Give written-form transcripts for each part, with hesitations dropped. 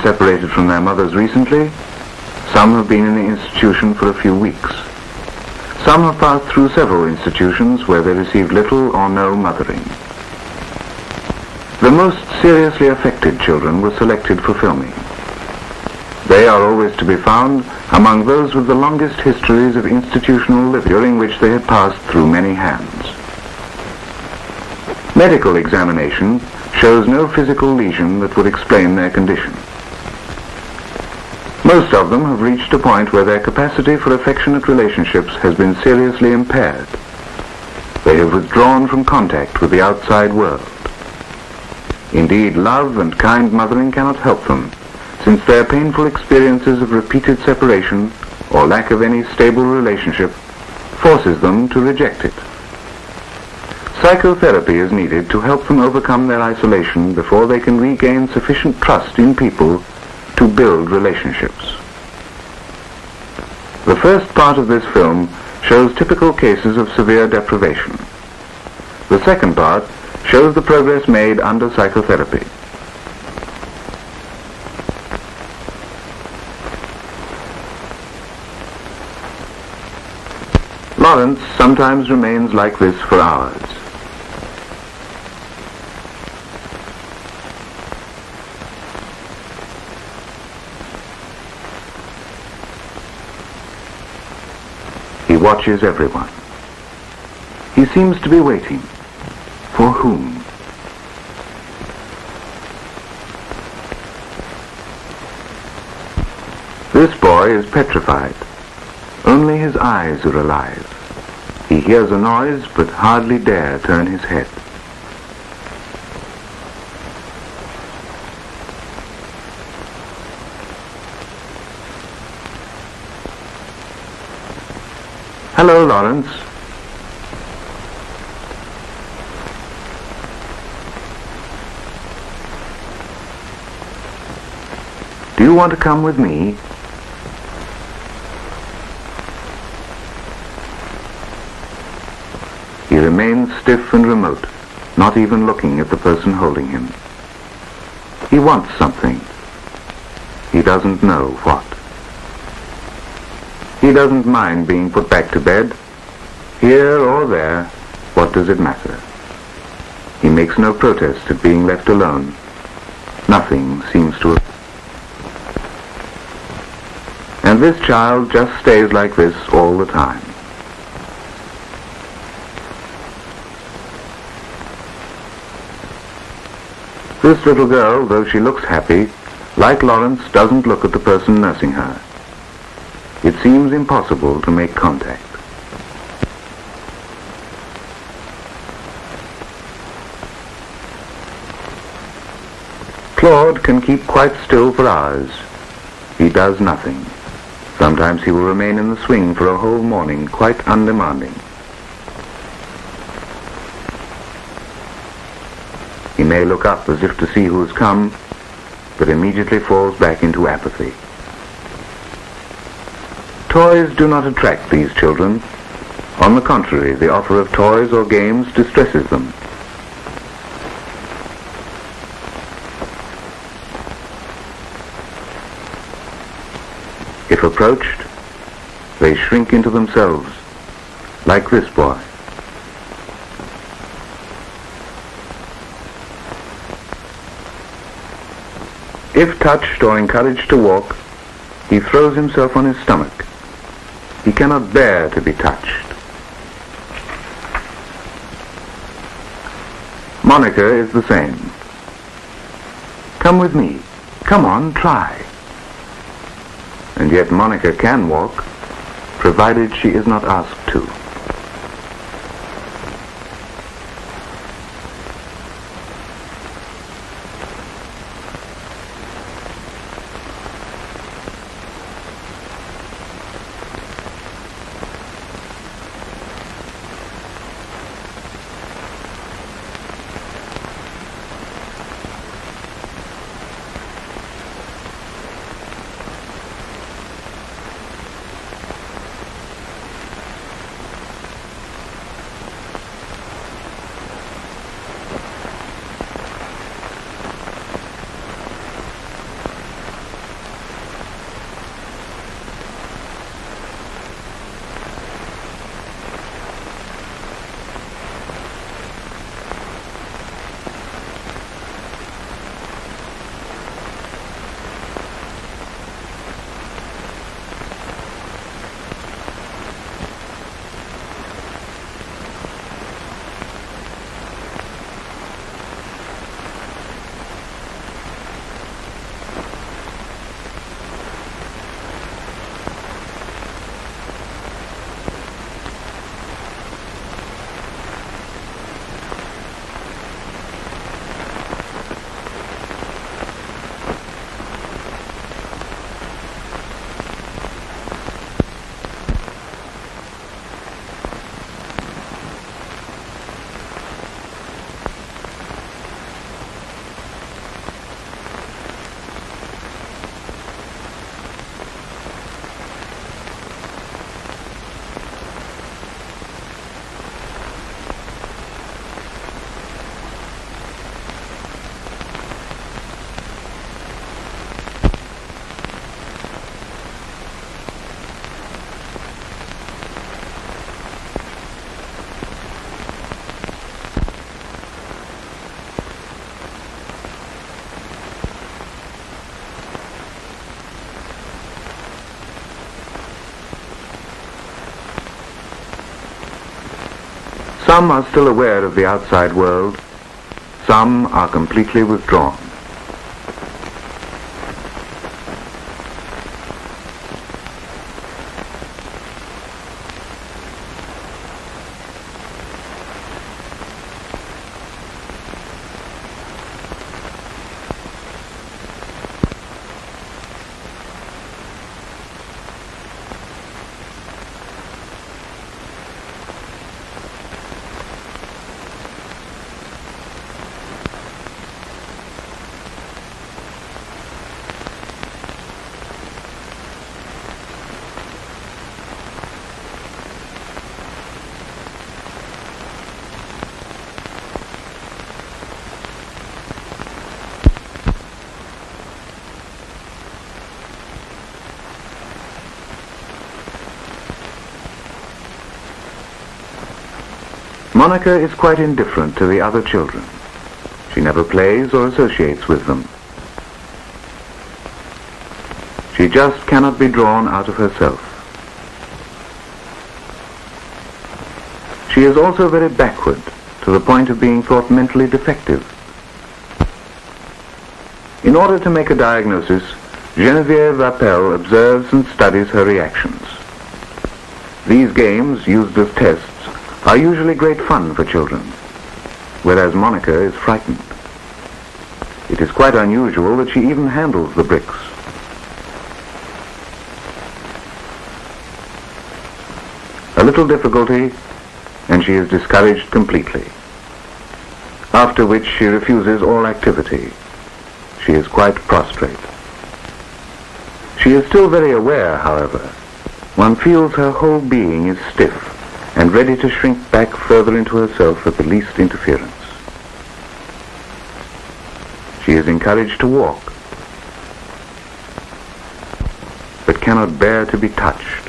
separated from their mothers recently. Some have been in the institution for a few weeks. Some have passed through several institutions where they received little or no mothering. The most seriously affected children were selected for filming. They are always to be found among those with the longest histories of institutional living, during which they had passed through many hands. Medical examination shows no physical lesion that would explain their condition. Most of them have reached a point where their capacity for affectionate relationships has been seriously impaired. They have withdrawn from contact with the outside world. Indeed, love and kind mothering cannot help them, since their painful experiences of repeated separation or lack of any stable relationship forces them to reject it. Psychotherapy is needed to help them overcome their isolation before they can regain sufficient trust in people to build relationships. The first part of this film shows typical cases of severe deprivation. The second part shows the progress made under psychotherapy. Lawrence sometimes remains like this for hours. He watches everyone. He seems to be waiting. For whom? This boy is petrified. Only his eyes are alive. He hears a noise but hardly dare turn his head. Hello, Lawrence. Do you want to come with me? He remains stiff and remote, not even looking at the person holding him. He wants something. He doesn't know what. He doesn't mind being put back to bed. Here or there, what does it matter? He makes no protest at being left alone. Nothing seems to have... And this child just stays like this all the time. This little girl, though she looks happy, like Lawrence, doesn't look at the person nursing her. It seems impossible to make contact. Claude can keep quite still for hours. He does nothing. Sometimes he will remain in the swing for a whole morning, quite undemanding. He may look up as if to see who has come, but immediately falls back into apathy. Toys do not attract these children. On the contrary, the offer of toys or games distresses them. If approached, they shrink into themselves, like this boy. If touched or encouraged to walk, he throws himself on his stomach. He cannot bear to be touched. Monica is the same. Come with me. Come on, try. And yet Monica can walk, provided she is not asked to. Some are still aware of the outside world. Some are completely withdrawn. Monica is quite indifferent to the other children. She never plays or associates with them. She just cannot be drawn out of herself. She is also very backward, to the point of being thought mentally defective. In order to make a diagnosis, Geneviève Rappel observes and studies her reactions. These games, used as tests, are usually great fun for children, whereas Monica is frightened. It is quite unusual that she even handles the bricks. A little difficulty, and she is discouraged completely, after which she refuses all activity. She is quite prostrate. She is still very aware, however. One feels her whole being is stiff and ready to shrink back further into herself at the least interference. She is encouraged to walk, but cannot bear to be touched.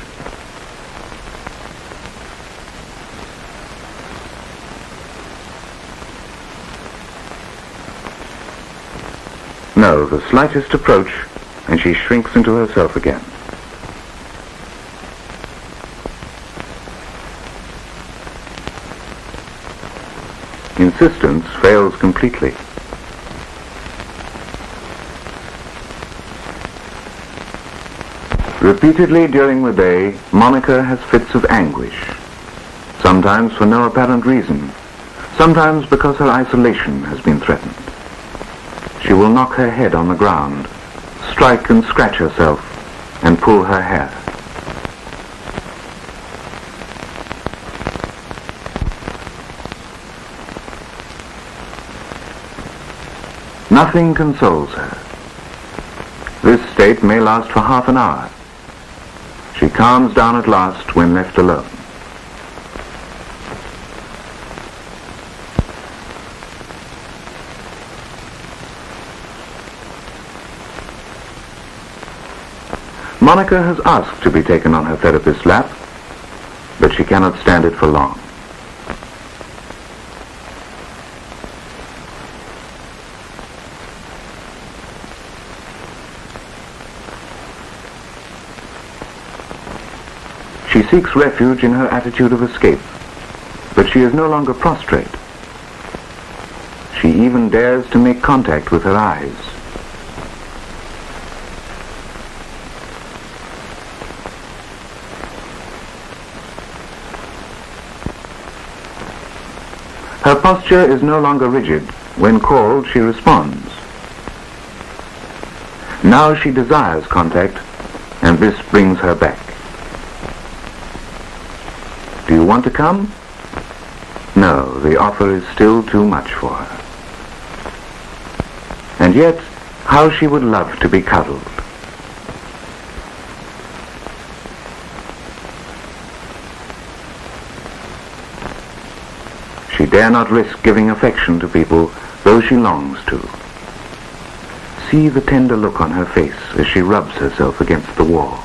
No, the slightest approach, and she shrinks into herself again. Insistence fails completely. Repeatedly during the day, Monica has fits of anguish, sometimes for no apparent reason, sometimes because her isolation has been threatened. She will knock her head on the ground, strike and scratch herself, and pull her hair. Nothing consoles her. This state may last for half an hour. She calms down at last when left alone. Monica has asked to be taken on her therapist's lap, but she cannot stand it for long. She seeks refuge in her attitude of escape, but she is no longer prostrate. She even dares to make contact with her eyes. Her posture is no longer rigid. When called, she responds. Now she desires contact, and this brings her back. Do you want to come? No, the offer is still too much for her. And yet, how she would love to be cuddled. She dare not risk giving affection to people, though she longs to. See the tender look on her face as she rubs herself against the wall.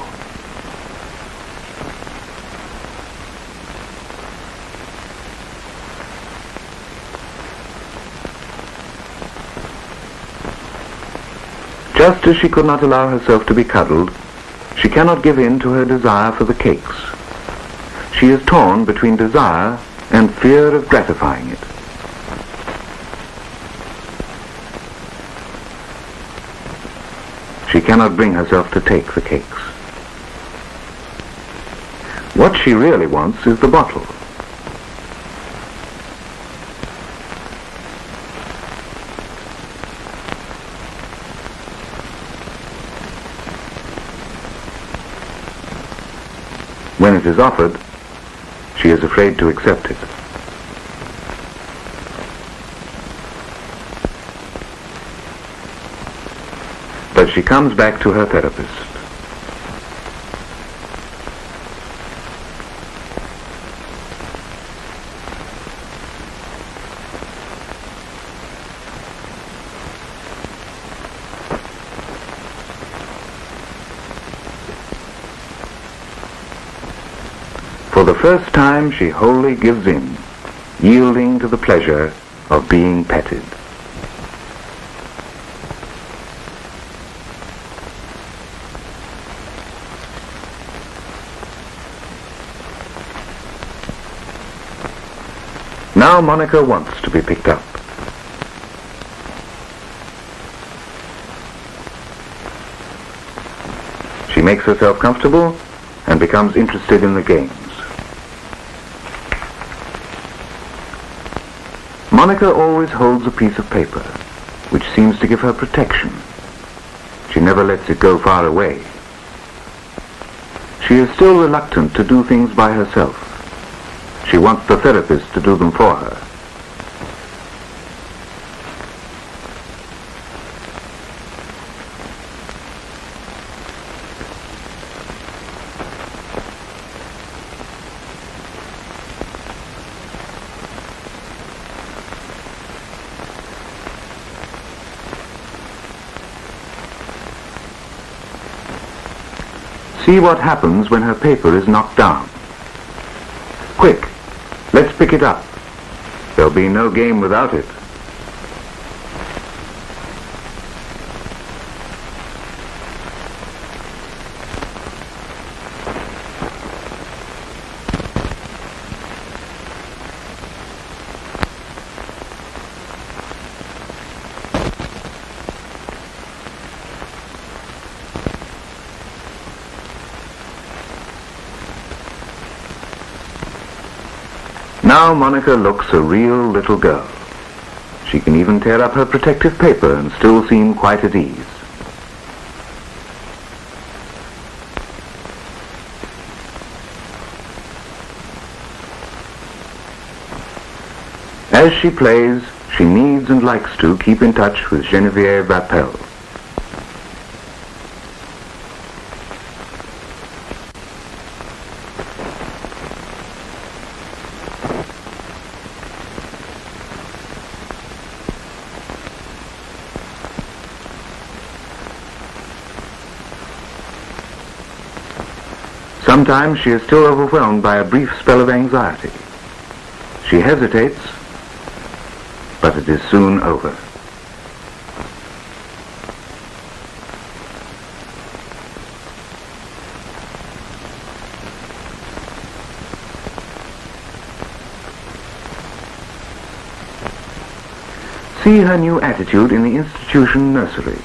Just as she could not allow herself to be cuddled, she cannot give in to her desire for the cakes. She is torn between desire and fear of gratifying it. She cannot bring herself to take the cakes. What she really wants is the bottle. When it is offered, she is afraid to accept it. But she comes back to her therapist. For the first time, she wholly gives in, yielding to the pleasure of being petted. Now Monica wants to be picked up. She makes herself comfortable and becomes interested in the games. Monica always holds a piece of paper, which seems to give her protection. She never lets it go far away. She is still reluctant to do things by herself. She wants the therapist to do them for her. See what happens when her paper is knocked down. Quick, let's pick it up. There'll be no game without it. Now Monica looks a real little girl. She can even tear up her protective paper and still seem quite at ease. As she plays, she needs and likes to keep in touch with Geneviève Rappel. Sometimes she is still overwhelmed by a brief spell of anxiety. She hesitates, but it is soon over. See her new attitude in the institution nursery.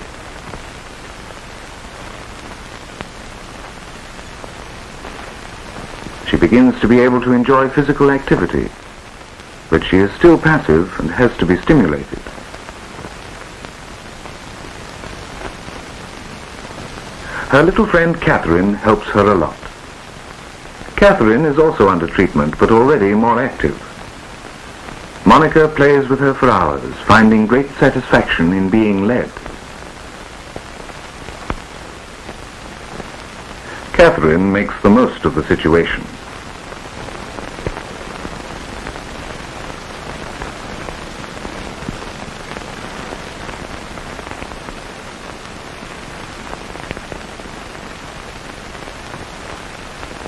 She begins to be able to enjoy physical activity, but she is still passive and has to be stimulated. Her little friend Catherine helps her a lot. Catherine is also under treatment, but already more active. Monica plays with her for hours, finding great satisfaction in being led. Catherine makes the most of the situation.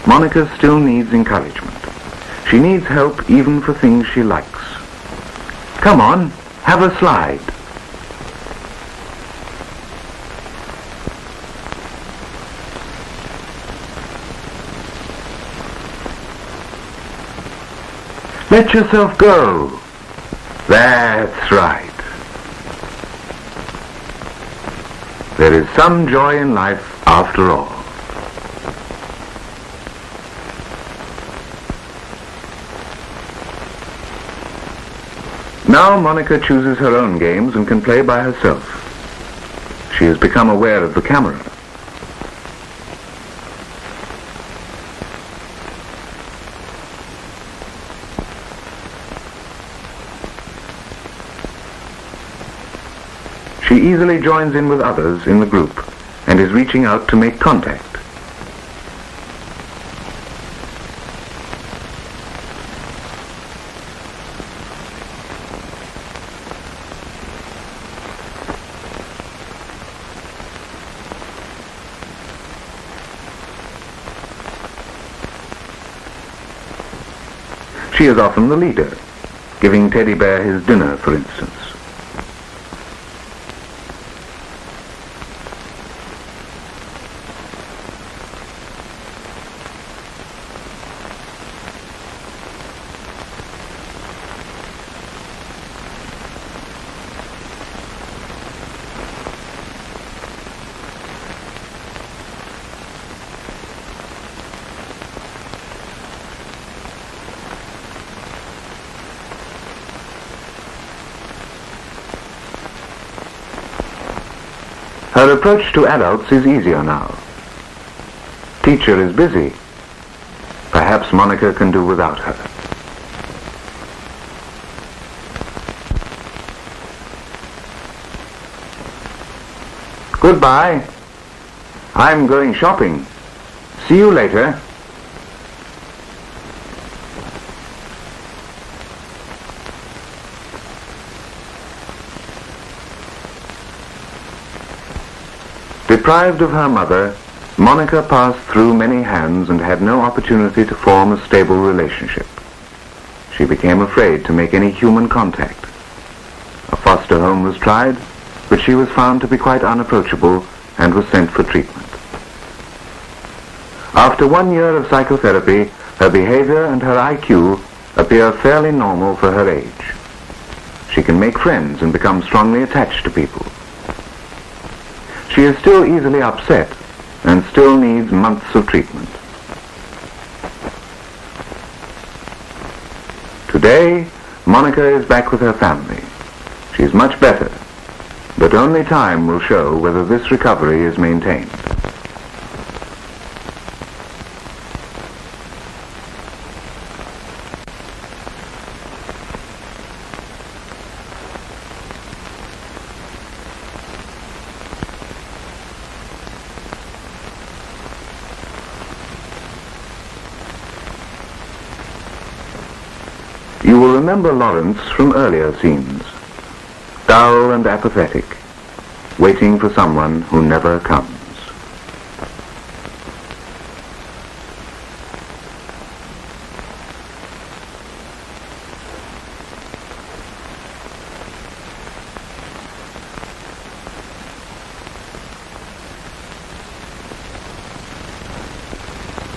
Monica still needs encouragement. She needs help even for things she likes. Come on, have a slide. Let yourself go. That's right. There is some joy in life after all. Now Monica chooses her own games and can play by herself. She has become aware of the camera. She easily joins in with others in the group and is reaching out to make contact. She is often the leader, giving Teddy Bear his dinner, for instance. Her approach to adults is easier now. Teacher is busy. Perhaps Monica can do without her. Goodbye. I'm going shopping. See you later. Deprived of her mother, Monica passed through many hands and had no opportunity to form a stable relationship. She became afraid to make any human contact. A foster home was tried, but she was found to be quite unapproachable and was sent for treatment. After 1 year of psychotherapy, her behavior and her IQ appear fairly normal for her age. She can make friends and become strongly attached to people. She is still easily upset and still needs months of treatment. Today, Monica is back with her family. She is much better, but only time will show whether this recovery is maintained. You will remember Lawrence from earlier scenes, dull and apathetic, waiting for someone who never comes.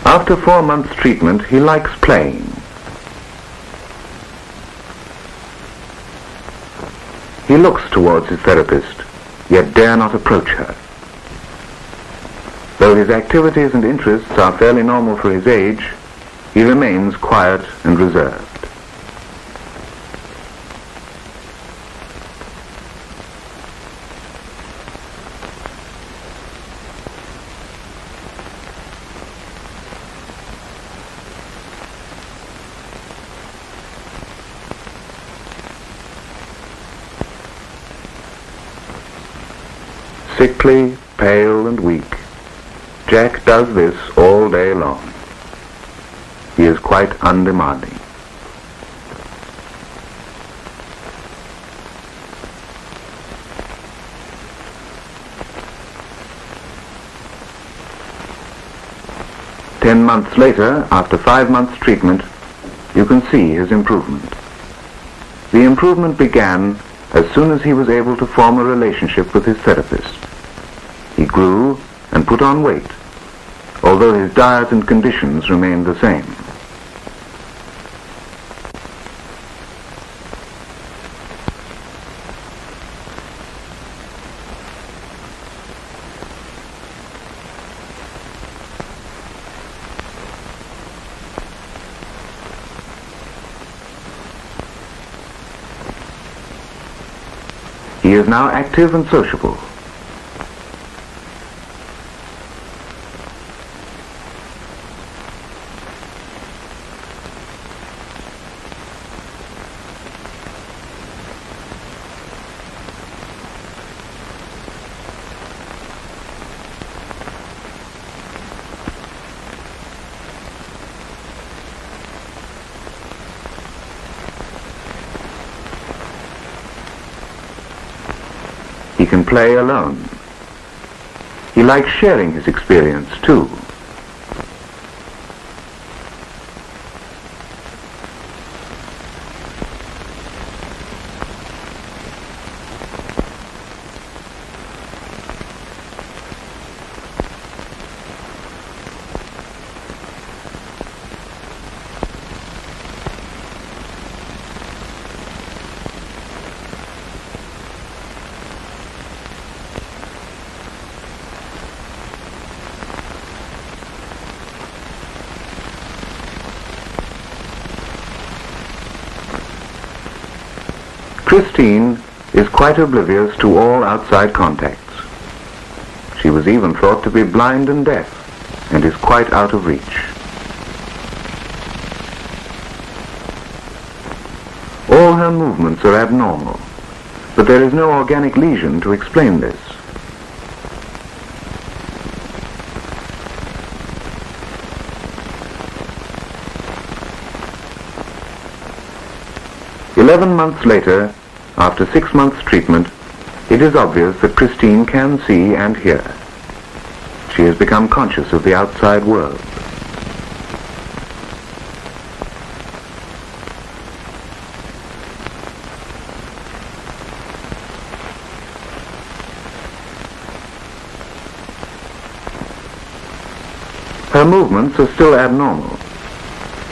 After 4 months' treatment, he likes playing. He looks towards his therapist, yet dare not approach her. Though his activities and interests are fairly normal for his age, he remains quiet and reserved. Sickly, pale and weak, Jack does this all day long. He is quite undemanding. Ten months later, after 5 months' treatment, you can see his improvement. The improvement began as soon as he was able to form a relationship with his therapist. He grew and put on weight, although his diet and conditions remained the same. He is now active and sociable. He can play alone. He likes sharing his experience too. Christine is quite oblivious to all outside contacts. She was even thought to be blind and deaf, and is quite out of reach. All her movements are abnormal, but there is no organic lesion to explain this. "11 months later, after 6 months' treatment, it is obvious that Christine can see and hear. She has become conscious of the outside world. Her movements are still abnormal.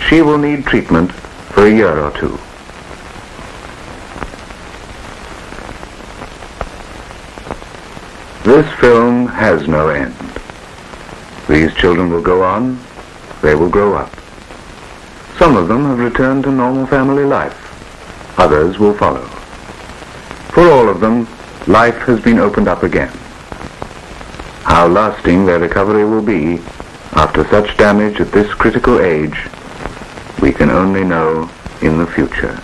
She will need treatment for a year or two. This film has no end. These children will go on, they will grow up. Some of them have returned to normal family life. Others will follow. For all of them, life has been opened up again. How lasting their recovery will be after such damage at this critical age, we can only know in the future.